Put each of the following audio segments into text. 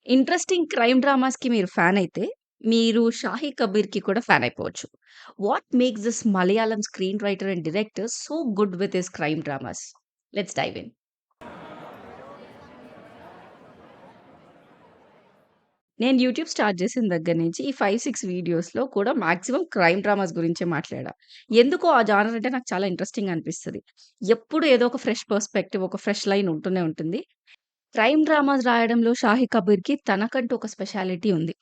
Interesting crime డ్రామాస్‌కి మీరు fan అయితే, మీరు 'షాహీ కబీర్‌కి' కూడా ఫ్యాన్ అయిపోవచ్చు. What makes this Malayalam screenwriter and director so good with his crime dramas? Let's dive in. నేను YouTube start చేసిన దగ్గర నుంచి ఈ 5, 6 వీడియోస్‌లో కూడా మాక్సిమం క్రైమ్ డ్రామాస్ గురించే మాట్లాడా. ఎందుకో ఆ జానర్ అంటే నాకు చాలా ఇంట్రెస్టింగ్ అనిపిస్తది. ఎప్పుడు ఏదో ఒక ఫ్రెష్ పర్స్‌పెక్టివ్, ఒక ఫ్రెష్ లైన్ ఉంటూనే ఉంటుంది. క్రైమ్ డ్రామాస్ రాయడంలో 'షాహీ కబీర్‌కి' తనకంటూ ఒక స్పెషాలిటీ ఉంది.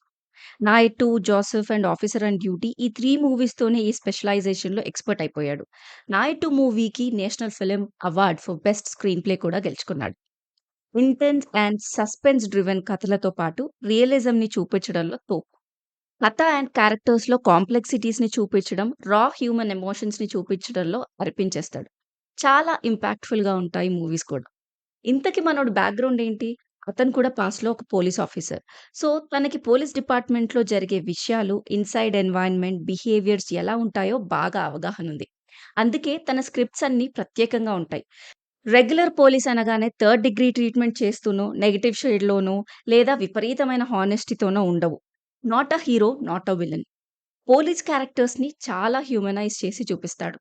'నాయ్ 2', 'Joseph' and 'officer and duty' ఈ 3 మూవీస్‌తోనే ఈ స్పెషలైజేషన్‌లో ఎక్స్‌పర్ట్ అయిపోయాడు. 'నాయ్ 2' మూవీకి national film award for best screen play కూడా గెలుచుకున్నాడు. ఇంటెన్స్ అండ్ సస్పెన్స్ డ్రివెన్ కథలతో పాటు రియలిజంని చూపించడంలో తోపు. కథ అండ్ క్యారెక్టర్స్‌లో కాంప్లెక్సిటీస్‌ని చూపించడం, రా హ్యూమన్ ఎమోషన్స్‌ని చూపించడంలో అరిపించేస్తాడు. చాలా ఇంపాక్ట్‌ఫుల్‌గా ఉంటాయి మూవీస్ కూడా. ఇంతకి మనోడి బ్యాక్‌గ్రౌండ్ ఏంటి? అతను కూడా పాస్ట్‌లో ఒక పోలీస్ ఆఫీసర్. సో, తనకి పోలీస్ డిపార్ట్‌మెంట్‌లో జరిగే విషయాలు, ఇన్‌సైడ్ ఎన్వైర్న్‌మెంట్, బిహేవియర్స్ ఎలా ఉంటాయో బాగా అవగాహనుంది. అందుకే తన స్క్రిప్ట్స్ అన్నీ ప్రత్యేకంగా ఉంటాయి. రెగ్యులర్ పోలీస్ అనగానే థర్డ్ డిగ్రీ ట్రీట్‌మెంట్ చేస్తూనో, నెగెటివ్ షేడ్‌లోనో లేదా విపరీతమైన హానెస్టీతోనో ఉండవు. Not a hero, not a villain. Police క్యారెక్టర్స్‌ని చాలా హ్యూమనైజ్ చేసి చూపిస్తాడు.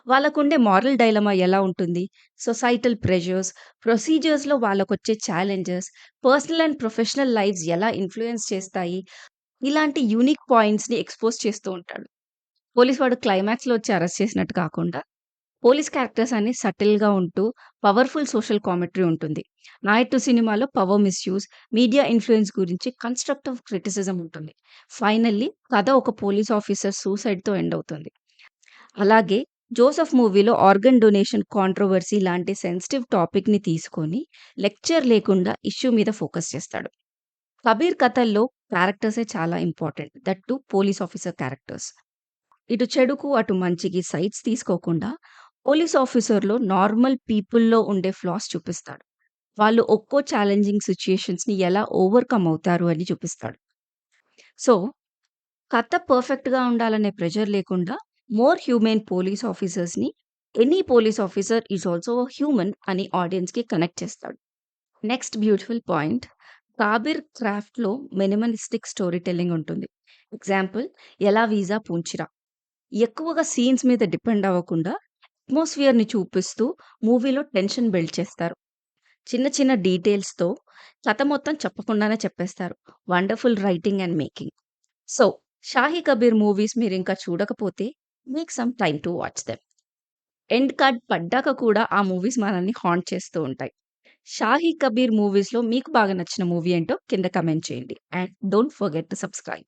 వాళ్ళకుండే మోరల్ డైలమా ఎలా ఉంటుంది? సొసైటల్ ప్రెషర్స్, ప్రొసీజర్స్‌లో వాళ్ళకొచ్చే challenges, personal and professional lifes ఎలా ఇన్‌ఫ్లూయెన్స్ చేస్తాయి? ఇలాంటి యూనిక్ పాయింట్స్‌ని ఎక్స్‌పోజ్ చేస్తూ ఉంటాడు. పోలీస్ వాడు క్లైమాక్స్‌లో వచ్చి అరెస్ట్ చేసినట్టు కాకుండా, పోలీస్ క్యారెక్టర్స్ అన్ని సటిల్‌గా ఉంటూ పవర్‌ఫుల్ సోషల్ కామెంటరీ ఉంటుంది. 'నాయ్ 2' సినిమాలో పవర్ మిస్‌యూజ్, మీడియా ఇన్‌ఫ్లూయెన్స్ గురించి కన్‌స్ట్రక్టివ్ క్రిటిసిజం ఉంటుంది. ఫైనల్లీ కథ ఒక పోలీస్ ఆఫీసర్ సూసైడ్‌తో ఎండ్ అవుతుంది. అలాగే 'జోసెఫ్' మూవీలో ఆర్గన్ డొనేషన్ కాంట్రోవర్సీ లాంటి సెన్సిటివ్ టాపిక్‌ని తీసుకొని లెక్చర్ లేకుండా ఇష్యూ మీద ఫోకస్ చేస్తాడు. 'కబీర్' కథల్లో క్యారెక్టర్సే చాలా important. That two police officer characters. ఇటు చెడుకు, అటు మంచికి సైడ్స్ తీసుకోకుండా పోలీస్ ఆఫీసర్‌లో నార్మల్ పీపుల్‌లో ఉండే ఫ్లాస్ చూపిస్తాడు. వాళ్ళు ఒక్కో ఛాలెంజింగ్ సిట్యుయేషన్స్‌ని ఎలా ఓవర్‌కమ్ అవుతారు అని చూపిస్తాడు. సో, కథ పర్ఫెక్ట్‌గా ఉండాలనే ప్రెషర్ లేకుండా మోర్ హ్యూమన్ పోలీస్ ఆఫీసర్స్‌ని any police officer is also a human అని ఆడియన్స్‌కి కనెక్ట్ చేస్తాడు. నెక్స్ట్ బ్యూటిఫుల్ పాయింట్ 'కాబీర్' క్రాఫ్ట్‌లో మినిమలిస్టిక్ స్టోరీ టెల్లింగ్ ఉంటుంది. ఎగ్జాంపుల్ 'ఎలా వీజా పూంచిరా' ఎక్కువగా సీన్స్ మీద డిపెండ్ అవ్వకుండా అట్మాస్ఫియర్‌ని చూపిస్తూ మూవీలో టెన్షన్ బిల్డ్ చేస్తారు. చిన్న చిన్న డీటెయిల్స్‌తో కథ మొత్తం చెప్పకుండానే చెప్పేస్తారు. Wonderful writing and making. So, 'Shahi Kabir' movies మీరింకా చూడకపోతే make some time to watch them. End card పడ్డాక కూడా ఆ మూవీస్ మనల్ని హాంట్ చేస్తూ ఉంటాయి. 'షాహీ కబీర్' మూవీస్‌లో మీకు బాగా నచ్చిన మూవీ ఏంటో కింద కామెంట్ చేయండి. And don't forget to subscribe.